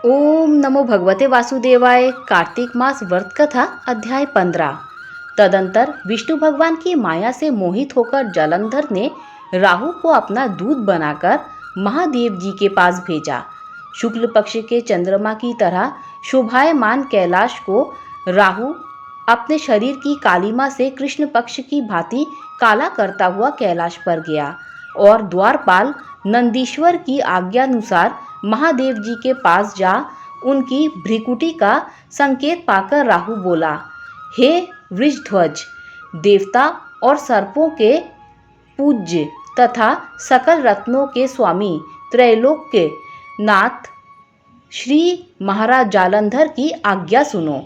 ओम नमो भगवते वासुदेवाय। कार्तिक मास व्रत कथा अध्याय 15। तदंतर विष्णु भगवान की माया से मोहित होकर जालंधर ने राहु को अपना दूत बनाकर महादेव जी के पास भेजा। शुक्ल पक्ष के चंद्रमा की तरह शोभायमान कैलाश को राहु अपने शरीर की कालिमा से कृष्ण पक्ष की भांति काला करता हुआ कैलाश पर गया और द्वारपाल नंदीश्वर की आज्ञानुसार महादेव जी के पास जा उनकी भ्रिकुटी का संकेत पाकर राहु बोला, हे वृषध्वज, देवता और सर्पों के पूज्य तथा सकल रत्नों के स्वामी त्रैलोक्य नाथ श्री महाराज जालंधर की आज्ञा सुनो।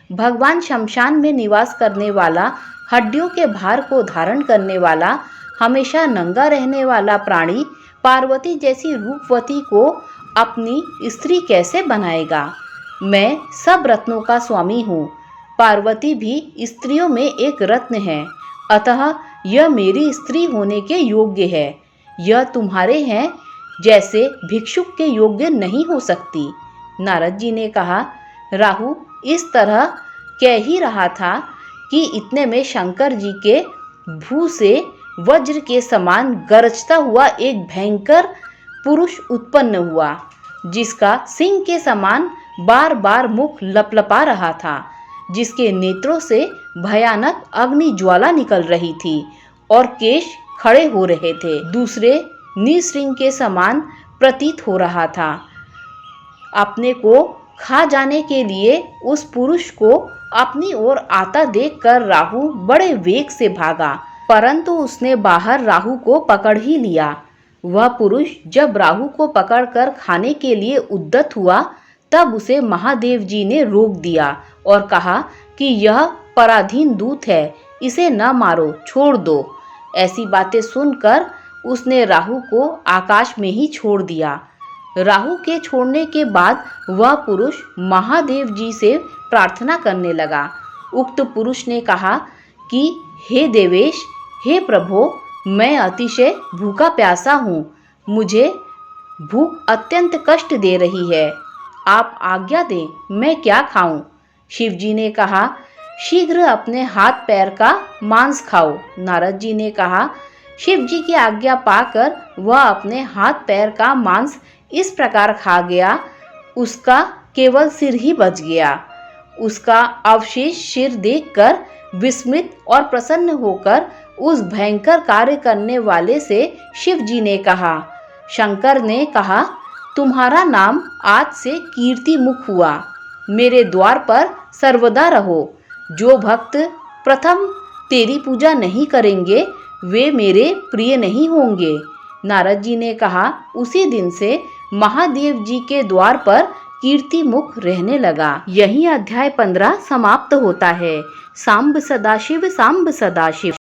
भगवान शमशान में निवास करने वाला, हड्डियों के भार को धारण करने वाला, हमेशा नंगा रहने वाला प्राणी पार्वती जैसी रूपवती को अपनी स्त्री कैसे बनाएगा? मैं सब रत्नों का स्वामी हूँ। पार्वती भी स्त्रियों में एक रत्न है, अतः यह मेरी स्त्री होने के योग्य है। यह तुम्हारे हैं जैसे भिक्षुक के योग्य नहीं हो सकती। नारद जी ने कहा, राहु इस तरह कह ही रहा था कि इतने में शंकर जी के भू से वज्र के समान गरजता हुआ एक भयंकर पुरुष उत्पन्न हुआ, जिसका सिंह के समान बार बार मुख लपलपा रहा था, जिसके नेत्रों से भयानक अग्नि ज्वाला निकल रही थी और केश खड़े हो रहे थे। दूसरे निसिंह के समान प्रतीत हो रहा था। अपने को खा जाने के लिए उस पुरुष को अपनी ओर आता देखकर राहु बड़े वेग से भागा, परंतु उसने बाहर राहु को पकड़ ही लिया। वह पुरुष जब राहु को पकड़कर खाने के लिए उद्यत हुआ, तब उसे महादेव जी ने रोक दिया और कहा कि यह पराधीन दूत है, इसे न मारो, छोड़ दो। ऐसी बातें सुनकर उसने राहु को आकाश में ही छोड़ दिया। राहु के छोड़ने के बाद वह पुरुष महादेव जी से प्रार्थना करने लगा। उक्त पुरुष ने कहा कि हे देवेश, हे प्रभो, मैं अतिशय भूखा प्यासा हूँ। मुझे भूख अत्यंत कष्ट दे रही है। आप आज्ञा दें, मैं क्या खाऊं? शिव जी ने कहा, शीघ्र अपने हाथ पैर का मांस खाओ। नारद जी ने कहा, शिव जी की आज्ञा पाकर वह अपने हाथ पैर का मांस इस प्रकार खा गया, उसका केवल सिर ही बच गया। उसका अवशेष सिर देखकर विस्मित और प्रसन्न होकर उस भयंकर कार्य करने वाले से शिव जी ने कहा, शंकर ने कहा, तुम्हारा नाम आज से कीर्ति मुख हुआ। मेरे द्वार पर सर्वदा रहो। जो भक्त प्रथम तेरी पूजा नहीं करेंगे वे मेरे प्रिय नहीं होंगे। नारद जी ने कहा, उसी दिन से महादेव जी के द्वार पर कीर्ति मुख रहने लगा। यही अध्याय 15 समाप्त होता है। सांब सदाशिव, सांब सदाशिव।